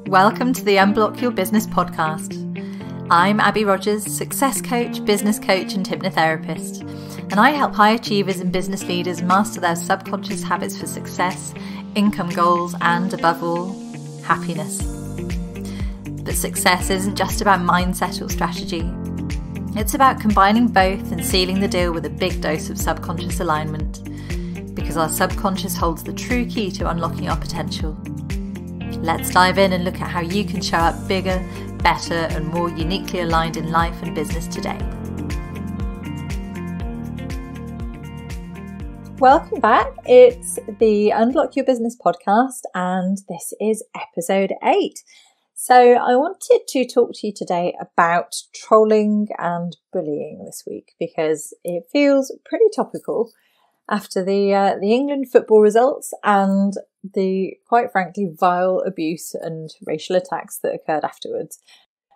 Welcome to the Unblock Your Business podcast. I'm Abby Rogers, success coach, business coach and hypnotherapist, and I help high achievers and business leaders master their subconscious habits for success, income goals and, above all, happiness. But success isn't just about mindset or strategy. It's about combining both and sealing the deal with a big dose of subconscious alignment, because our subconscious holds the true key to unlocking our potential. Let's dive in and look at how you can show up bigger, better and more uniquely aligned in life and business today. Welcome back. It's the Unblock Your Business podcast and this is episode 8. So I wanted to talk to you today about trolling and bullying this week because it feels pretty topical after the England football results and the, quite frankly, vile abuse and racial attacks that occurred afterwards.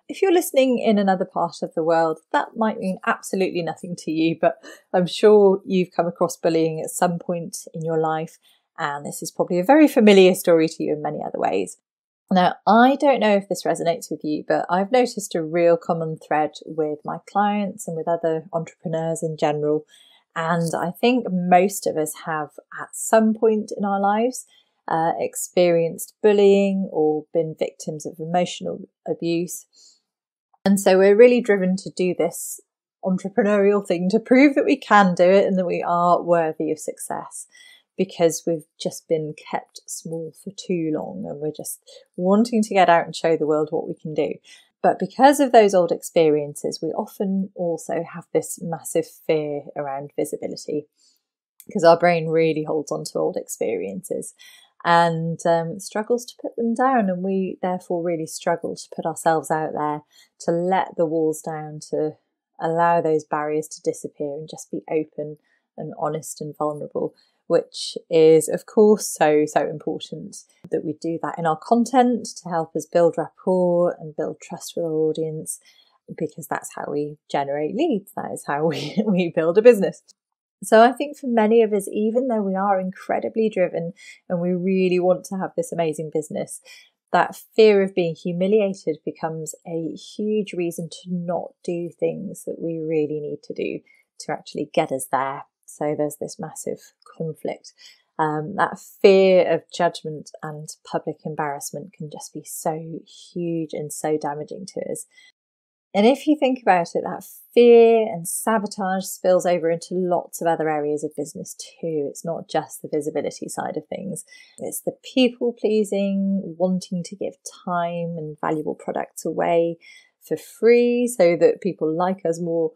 If you're listening in another part of the world, that might mean absolutely nothing to you, but I'm sure you've come across bullying at some point in your life, and this is probably a very familiar story to you in many other ways. Now, I don't know if this resonates with you, but I've noticed a real common thread with my clients and with other entrepreneurs in general. And I think most of us have at some point in our lives experienced bullying or been victims of emotional abuse. And so we're really driven to do this entrepreneurial thing to prove that we can do it and that we are worthy of success, because we've just been kept small for too long and we're just wanting to get out and show the world what we can do. But because of those old experiences, we often also have this massive fear around visibility, because our brain really holds on to old experiences and struggles to put them down. And we therefore really struggle to put ourselves out there, to let the walls down, to allow those barriers to disappear and just be open and honest and vulnerable, which is, of course, so important that we do that in our content to help us build rapport and build trust with our audience, because that's how we generate leads. That is how we build a business. So I think for many of us, even though we are incredibly driven and we really want to have this amazing business, that fear of being humiliated becomes a huge reason to not do things that we really need to do to actually get us there. So there's this massive conflict. That fear of judgment and public embarrassment can just be so huge and so damaging to us. And if you think about it, that fear and sabotage spills over into lots of other areas of business too. It's not just the visibility side of things. It's the people pleasing, wanting to give time and valuable products away for free so that people like us more.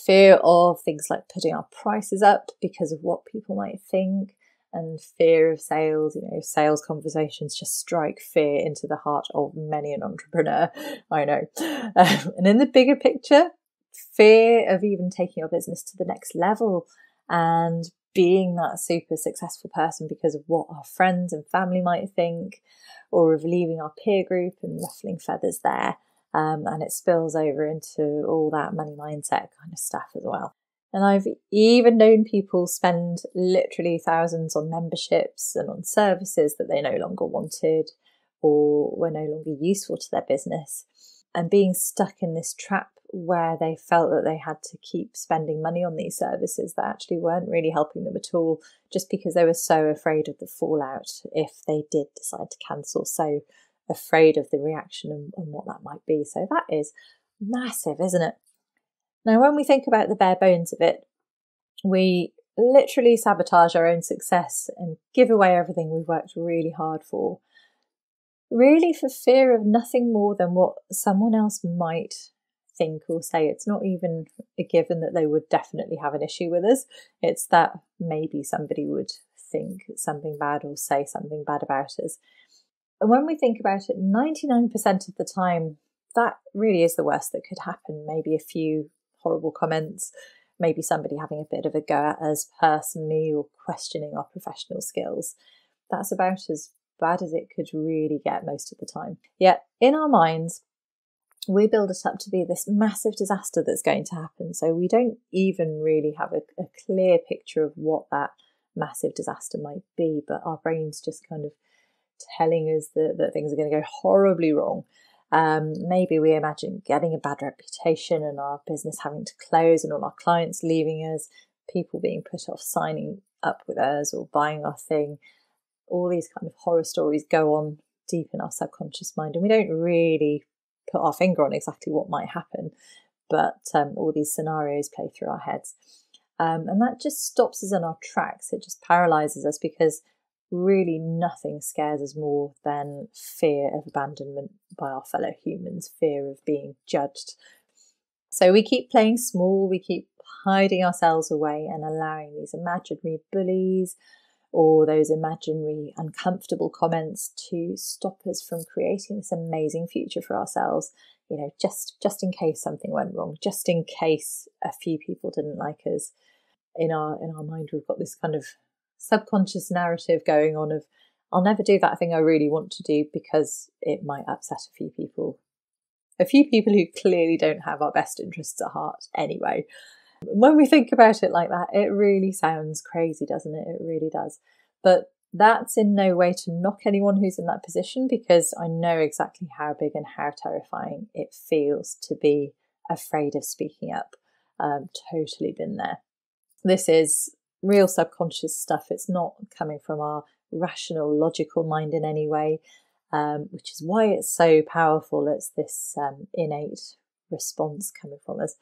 Fear of things like putting our prices up because of what people might think, and fear of sales. Sales conversations just strike fear into the heart of many an entrepreneur, I know. And in the bigger picture, fear of even taking our business to the next level and being that super successful person because of what our friends and family might think, or of leaving our peer group and ruffling feathers there. And it spills over into all that money mindset kind of stuff as well. And I've even known people spend literally thousands on memberships and on services that they no longer wanted or were no longer useful to their business, and being stuck in this trap where they felt that they had to keep spending money on these services that actually weren't really helping them at all, just because they were so afraid of the fallout if they did decide to cancel. So afraid of the reaction and what that might be. So that is massive, isn't it? Now, when we think about the bare bones of it, we literally sabotage our own success and give away everything we've worked really hard for, really for fear of nothing more than what someone else might think or say. It's not even a given that they would definitely have an issue with us. It's that maybe somebody would think something bad or say something bad about us. And when we think about it, 99% of the time, that really is the worst that could happen. Maybe a few horrible comments, maybe somebody having a bit of a go at us personally or questioning our professional skills. That's about as bad as it could really get most of the time. Yet in our minds, we build it up to be this massive disaster that's going to happen. So we don't even really have a clear picture of what that massive disaster might be, but our brains just kind of telling us that things are going to go horribly wrong. Maybe we imagine getting a bad reputation and our business having to close and all our clients leaving us, people being put off signing up with us or buying our thing. All these kind of horror stories go on deep in our subconscious mind, and we don't really put our finger on exactly what might happen, but all these scenarios play through our heads. And that just stops us in our tracks. It just paralyzes us, because really nothing scares us more than fear of abandonment by our fellow humans, fear of being judged. So we keep playing small, we keep hiding ourselves away and allowing these imaginary bullies or those imaginary uncomfortable comments to stop us from creating this amazing future for ourselves. You know, just in case something went wrong, just in case a few people didn't like us. In our mind, we've got this kind of subconscious narrative going on of, I'll never do that thing I really want to do because it might upset a few people who clearly don't have our best interests at heart anyway. When we think about it like that, it really sounds crazy, doesn't it? It really does. But that's in no way to knock anyone who's in that position, because I know exactly how big and how terrifying it feels to be afraid of speaking up. Totally been there. This is real subconscious stuff. It's not coming from our rational, logical mind in any way, which is why it's so powerful. It's this innate response coming from us.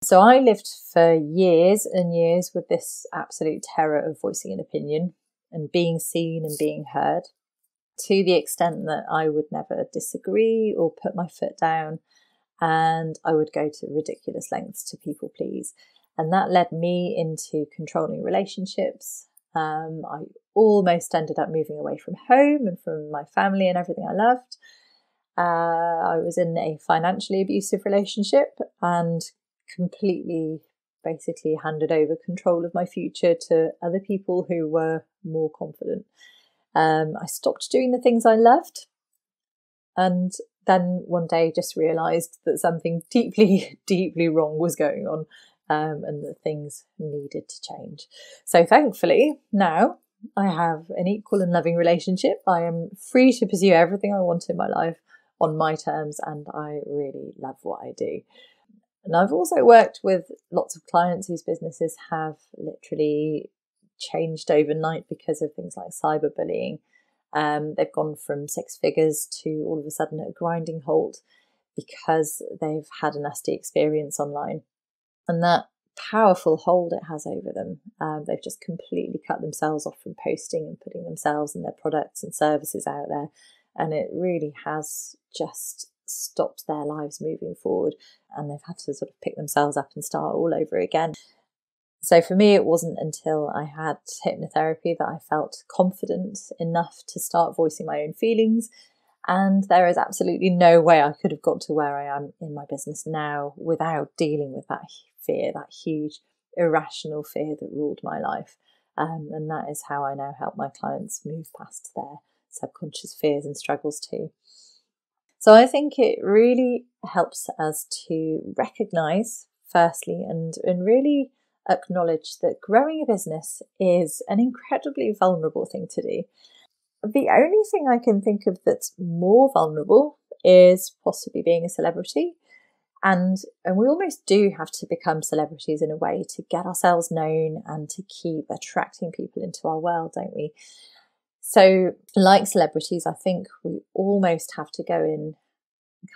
So I lived for years and years with this absolute terror of voicing an opinion and being seen and being heard, to the extent that I would never disagree or put my foot down, and I would go to ridiculous lengths to people please. And that led me into controlling relationships. I almost ended up moving away from home and from my family and everything I loved. I was in a financially abusive relationship and completely basically handed over control of my future to other people who were more confident. I stopped doing the things I loved, and then one day just realised that something deeply, deeply wrong was going on, and that things needed to change. So thankfully, now I have an equal and loving relationship. I am free to pursue everything I want in my life on my terms, and I really love what I do. And I've also worked with lots of clients whose businesses have literally changed overnight because of things like cyberbullying. They've gone from 6 figures to all of a sudden at a grinding halt because they've had a nasty experience online. And that powerful hold it has over them, they've just completely cut themselves off from posting and putting themselves and their products and services out there. And it really has just stopped their lives moving forward, and they've had to sort of pick themselves up and start all over again. So for me, it wasn't until I had hypnotherapy that I felt confident enough to start voicing my own feelings. And there is absolutely no way I could have got to where I am in my business now without dealing with that fear, that huge irrational fear that ruled my life. And that is how I now help my clients move past their subconscious fears and struggles too. So I think it really helps us to recognise, firstly, and really acknowledge that growing a business is an incredibly vulnerable thing to do. The only thing I can think of that's more vulnerable is possibly being a celebrity. And we almost do have to become celebrities in a way to get ourselves known and to keep attracting people into our world, don't we? So like celebrities, I think we almost have to go in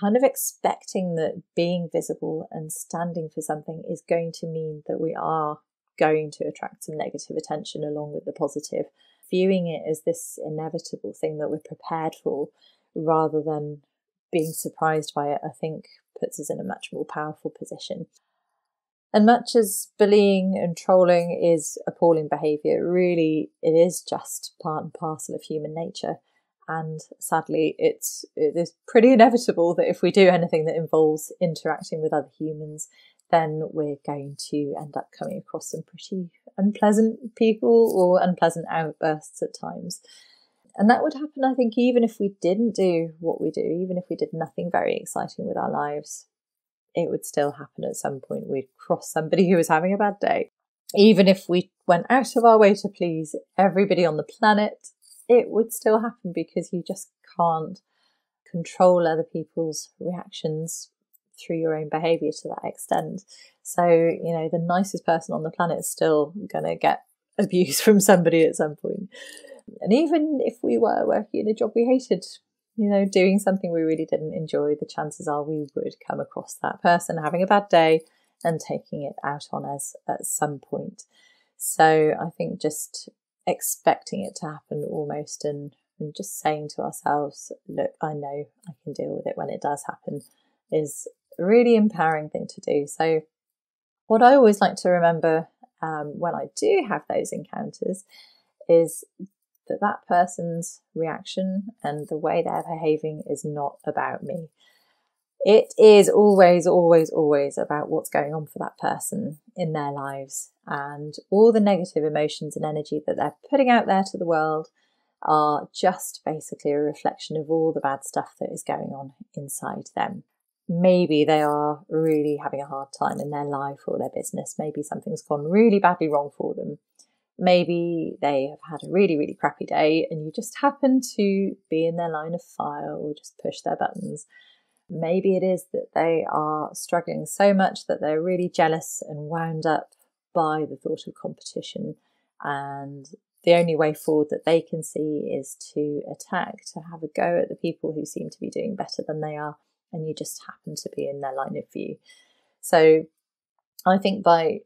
kind of expecting that being visible and standing for something is going to mean that we are going to attract some negative attention along with the positive. Viewing it as this inevitable thing that we're prepared for rather than being surprised by it, I think puts us in a much more powerful position. And much as bullying and trolling is appalling behaviour, really it is just part and parcel of human nature. And sadly, it is pretty inevitable that if we do anything that involves interacting with other humans, then we're going to end up coming across some pretty unpleasant people or unpleasant outbursts at times. And that would happen, I think, even if we didn't do what we do, even if we did nothing very exciting with our lives, it would still happen at some point. We'd cross somebody who was having a bad day. Even if we went out of our way to please everybody on the planet, it would still happen because you just can't control other people's reactions through your own behaviour to that extent. So, the nicest person on the planet is still going to get abuse from somebody at some point. And even if we were working in a job we hated, doing something we really didn't enjoy, the chances are we would come across that person having a bad day and taking it out on us at some point. So I think just expecting it to happen almost and just saying to ourselves, look, I know I can deal with it when it does happen, is a really empowering thing to do. So what I always like to remember when I do have those encounters is that person's reaction and the way they're behaving is not about me. It is always, always, always about what's going on for that person in their lives, and all the negative emotions and energy that they're putting out there to the world are just basically a reflection of all the bad stuff that is going on inside them. Maybe they are really having a hard time in their life or their business. Maybe something's gone really badly wrong for them. Maybe they have had a really, really crappy day and you just happen to be in their line of fire or just push their buttons. Maybe it is that they are struggling so much that they're really jealous and wound up by the thought of competition, and the only way forward that they can see is to attack, to have a go at the people who seem to be doing better than they are, and you just happen to be in their line of view. So I think by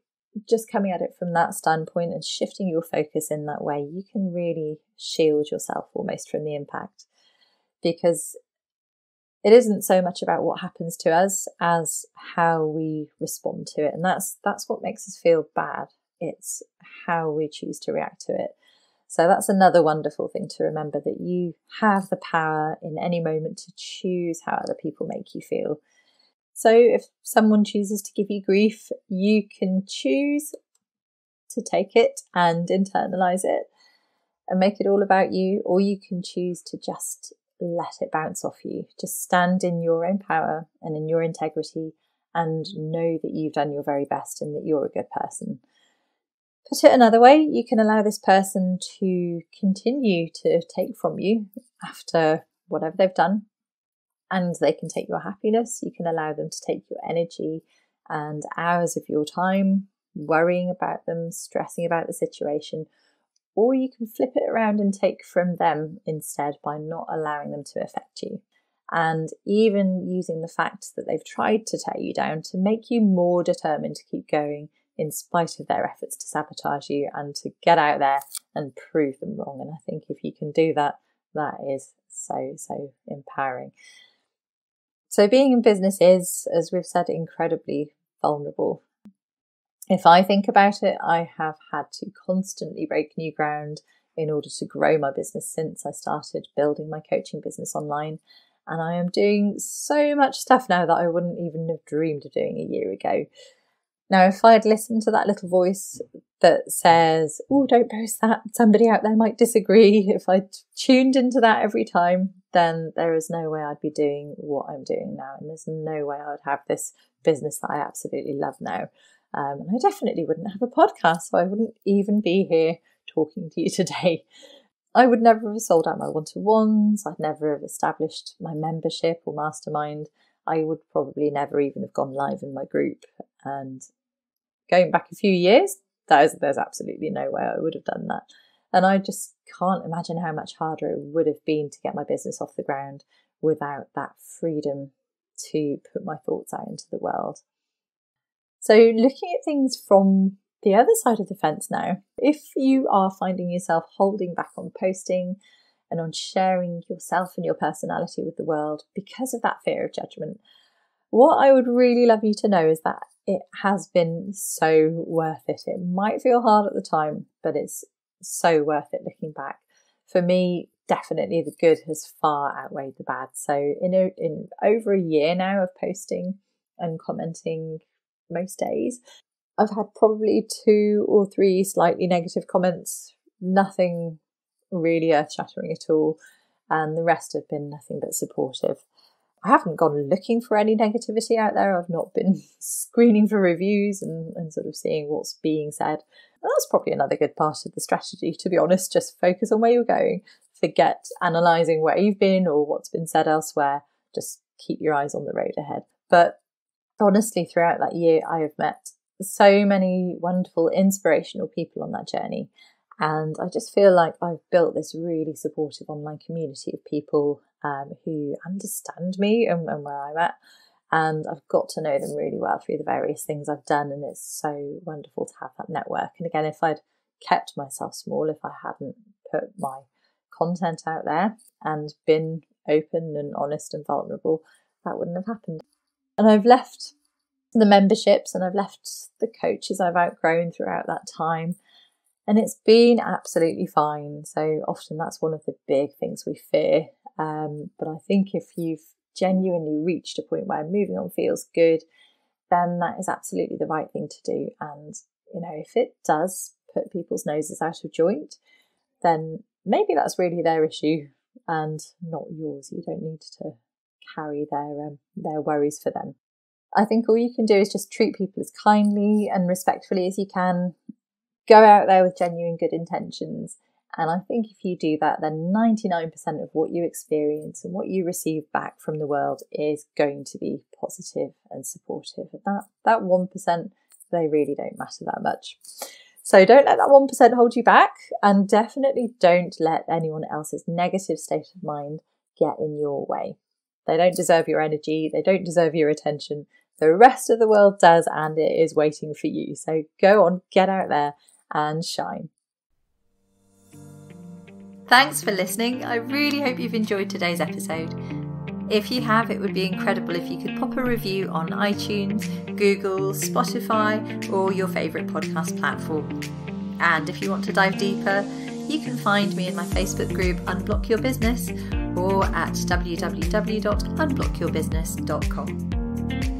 just coming at it from that standpoint and shifting your focus in that way, you can really shield yourself almost from the impact, because it isn't so much about what happens to us as how we respond to it. And that's what makes us feel bad. It's how we choose to react to it. So that's another wonderful thing to remember, that you have the power in any moment to choose how other people make you feel. So if someone chooses to give you grief, you can choose to take it and internalize it and make it all about you, or you can choose to just let it bounce off you. Just stand in your own power and in your integrity and know that you've done your very best and that you're a good person. Put it another way, you can allow this person to continue to take from you after whatever they've done, and they can take your happiness. You can allow them to take your energy and hours of your time worrying about them, stressing about the situation, or you can flip it around and take from them instead by not allowing them to affect you. And even using the fact that they've tried to tear you down to make you more determined to keep going in spite of their efforts to sabotage you and to get out there and prove them wrong. And I think if you can do that, that is so, so empowering. So being in business is, as we've said, incredibly vulnerable. If I think about it, I have had to constantly break new ground in order to grow my business since I started building my coaching business online. And I am doing so much stuff now that I wouldn't even have dreamed of doing a year ago. Now, if I had listened to that little voice that says, oh, don't post that, somebody out there might disagree, if I tuned into that every time, then there is no way I'd be doing what I'm doing now. And there's no way I would have this business that I absolutely love now. And I definitely wouldn't have a podcast, so I wouldn't even be here talking to you today. I would never have sold out my one-to-ones. I'd never have established my membership or mastermind. I would probably never even have gone live in my group. And going back a few years, there's absolutely no way I would have done that. And I just can't imagine how much harder it would have been to get my business off the ground without that freedom to put my thoughts out into the world. So looking at things from the other side of the fence now, if you are finding yourself holding back on posting and on sharing yourself and your personality with the world because of that fear of judgment, what I would really love you to know is that it has been so worth it. It might feel hard at the time, but it's so worth it looking back. For me, definitely the good has far outweighed the bad. So in over a year now of posting and commenting most days, I've had probably 2 or 3 slightly negative comments, nothing really earth-shattering at all, and the rest have been nothing but supportive. I haven't gone looking for any negativity out there. I've not been screening for reviews and sort of seeing what's being said. And that's probably another good part of the strategy, to be honest. Just focus on where you're going, forget analysing where you've been or what's bin said elsewhere. Just keep your eyes on the road ahead. But honestly, throughout that year, I have met so many wonderful, inspirational people on that journey. And I just feel like I've built this really supportive online community of people who understand me and where I'm at. And I've got to know them really well through the various things I've done. And it's so wonderful to have that network. And again, if I'd kept myself small, if I hadn't put my content out there and been open and honest and vulnerable, that wouldn't have happened. And I've left the memberships and I've left the coaches I've outgrown throughout that time. And it's been absolutely fine. So often that's one of the big things we fear. But I think if you've genuinely reached a point where moving on feels good, then that is absolutely the right thing to do. And, you know, if it does put people's noses out of joint, then maybe that's really their issue and not yours. You don't need to carry their worries for them. I think all you can do is just treat people as kindly and respectfully as you can. Go out there with genuine good intentions. And I think if you do that, then 99% of what you experience and what you receive back from the world is going to be positive and supportive. And that 1%, they really don't matter that much. So don't let that 1% hold you back, and definitely don't let anyone else's negative state of mind get in your way. They don't deserve your energy. They don't deserve your attention. The rest of the world does, and it is waiting for you. So go on, get out there and shine. Thanks for listening. I really hope you've enjoyed today's episode. If you have, it would be incredible if you could pop a review on iTunes, Google, Spotify, or your favourite podcast platform. And if you want to dive deeper, you can find me in my Facebook group Unblock Your Business or at www.unblockyourbusiness.com.